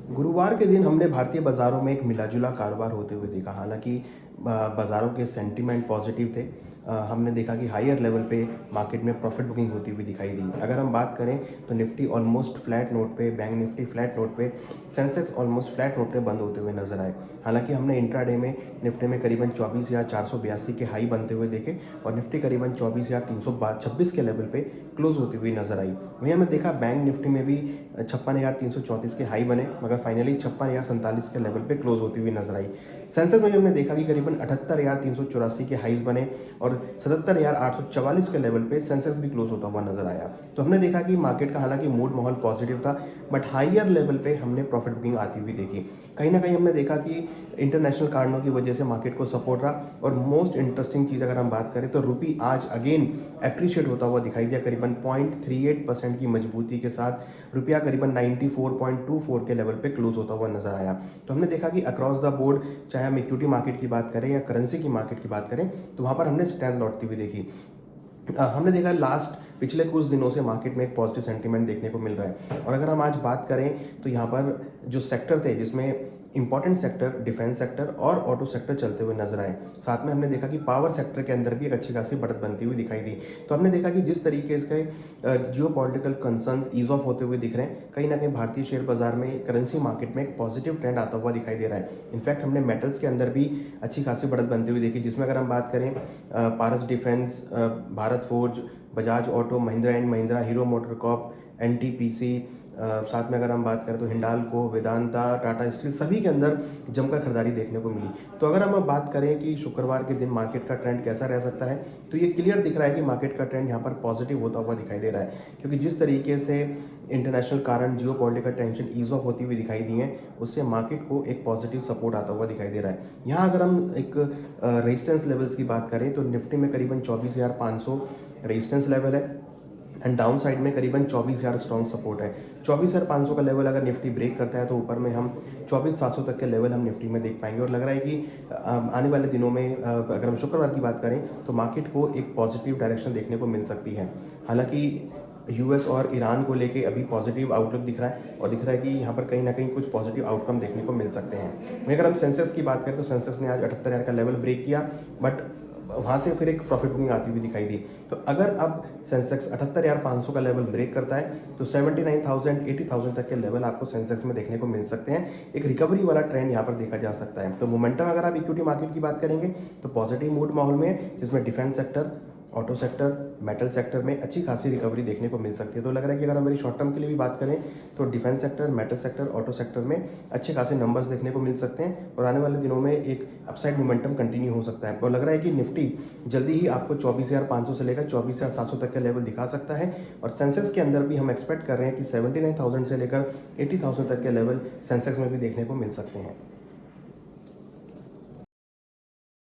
गुरुवार के दिन हमने भारतीय बाज़ारों में एक मिला-जुला कारोबार होते हुए देखा। हालाँकि बाज़ारों के सेंटीमेंट पॉजिटिव थे। हमने देखा कि हायर लेवल पे मार्केट में प्रॉफिट बुकिंग होती हुई दिखाई दी। अगर हम बात करें तो निफ्टी ऑलमोस्ट फ्लैट नोट पे, बैंक निफ्टी फ्लैट नोट पे, सेंसेक्स ऑलमोस्ट फ्लैट नोट पे बंद होते हुए नजर आए। हालाँकि हमने इंट्राडे में निफ्टी में करीबन 24,482 के हाई बनते हुए देखे और निफ्टी करीबन 24,326 के लेवल पे क्लोज होती हुई नजर आई। वहीं हमने देखा बैंक निफ्टी में भी 56,334 के हाई बने, मगर फाइनली 56,047 के लेवल पे क्लोज होती हुई नजर आई। सेंसेक्स में हमने देखा कि करीबन 78,384 के हाईज बने और 77,844 के लेवल पे सेंसेक्स भी क्लोज होता हुआ नजर आया। तो हमने देखा कि मार्केट का हालांकि मूड माहौल पॉजिटिव था, बट हायर लेवल पे हमने प्रॉफिट बुकिंग आती हुई देखी। कहीं ना कहीं हमने देखा कि इंटरनेशनल कारणों की वजह से मार्केट को सपोर्ट रहा। और मोस्ट इंटरेस्टिंग चीज़ अगर हम बात करें तो रुपी आज अगेन एप्रिशिएट होता हुआ दिखाई दिया। करीबन 0.38% की मजबूती के साथ रुपया करीबन 94.24 के लेवल पे क्लोज होता हुआ नजर आया। तो हमने देखा कि अक्रॉस द बोर्ड, चाहे हम इक्विटी मार्केट की बात करें या करेंसी की मार्केट की बात करें, तो वहाँ पर हमने स्ट्रेंथ लौटती हुई देखी। हमने देखा पिछले कुछ दिनों से मार्केट में एक पॉजिटिव सेंटीमेंट देखने को मिल रहा है। और अगर हम आज बात करें तो यहाँ पर जो सेक्टर थे, जिसमें इंपॉर्टेंट सेक्टर डिफेंस सेक्टर और ऑटो सेक्टर चलते हुए नजर आए। साथ में हमने देखा कि पावर सेक्टर के अंदर भी एक अच्छी खासी बढ़त बनती हुई दिखाई दी। तो हमने देखा कि जिस तरीके से geopolitical concerns ease off होते हुए दिख रहे हैं, कहीं ना कहीं भारतीय शेयर बाजार में, करेंसी मार्केट में एक पॉजिटिव ट्रेंड आता हुआ दिखाई दे रहा है। इनफैक्ट हमने मेटल्स के अंदर भी अच्छी खासी बढ़त बनती हुई देखी, जिसमें अगर हम बात करें Paras Defence, Bharat Forge, Bajaj Auto, Mahindra and Mahindra, Hero MotoCorp, NTPC, साथ में अगर हम बात करें तो हिंडाल्को, वेदांता, टाटा स्टील, सभी के अंदर जमकर खरीदारी देखने को मिली। तो अगर हम बात करें कि शुक्रवार के दिन मार्केट का ट्रेंड कैसा रह सकता है, तो ये क्लियर दिख रहा है कि मार्केट का ट्रेंड यहाँ पर पॉजिटिव होता हुआ दिखाई दे रहा है। क्योंकि जिस तरीके से इंटरनेशनल कारण, geopolitical tension ease off होती हुई दिखाई दी है, उससे मार्केट को एक पॉजिटिव सपोर्ट आता हुआ दिखाई दे रहा है। यहाँ अगर हम एक रेजिस्टेंस लेवल्स की बात करें तो निफ्टी में करीबन 24,500 रेजिस्टेंस लेवल है एंड डाउन साइड में करीबन 24,000 स्ट्रॉन्ग सपोर्ट है। 24,500 का लेवल अगर निफ्टी ब्रेक करता है तो ऊपर में हम 24,700 तक के लेवल हम निफ्टी में देख पाएंगे। और लग रहा है कि आने वाले दिनों में अगर हम शुक्रवार की बात करें तो मार्केट को एक पॉजिटिव डायरेक्शन देखने को मिल सकती है। हालांकि यूएस और ईरान को लेके अभी पॉजिटिव आउटलुक दिख रहा है और दिख रहा है कि यहाँ पर कहीं ना कहीं कुछ पॉजिटिव आउटकम देखने को मिल सकते हैं। वहीं अगर हम सेंसेक्स की बात करें तो सेंसेक्स ने आज 78,000 का लेवल ब्रेक किया, बट वहाँ से फिर एक प्रॉफिट बुकिंग आती हुई दिखाई दी। तो अगर अब सेंसेक्स 78,500 का लेवल ब्रेक करता है तो 79,000 80,000 तक के लेवल आपको सेंसेक्स में देखने को मिल सकते हैं। एक रिकवरी वाला ट्रेंड यहाँ पर देखा जा सकता है। तो मोमेंटम अगर आप इक्विटी मार्केट की बात करेंगे तो पॉजिटिव मूड माहौल में, जिसमें defence sector, auto sector, metal sector में अच्छी खासी रिकवरी देखने को मिल सकती है। तो लग रहा है कि अगर हम मेरी शॉर्ट टर्म के लिए भी बात करें तो defence sector, metal sector, auto sector में अच्छे खासे नंबर्स देखने को मिल सकते हैं और आने वाले दिनों में एक अपसाइड मोमेंटम कंटिन्यू हो सकता है। और लग रहा है कि निफ्टी जल्दी ही आपको 24,500 से लेकर 24,700 तक के लेवल दिखा सकता है। और सेंसेक्स के अंदर भी हम एक्सपेक्ट कर रहे हैं कि 79,000 से लेकर 80,000 तक के लेवल सेंसेक्स में भी देखने को मिल सकते हैं।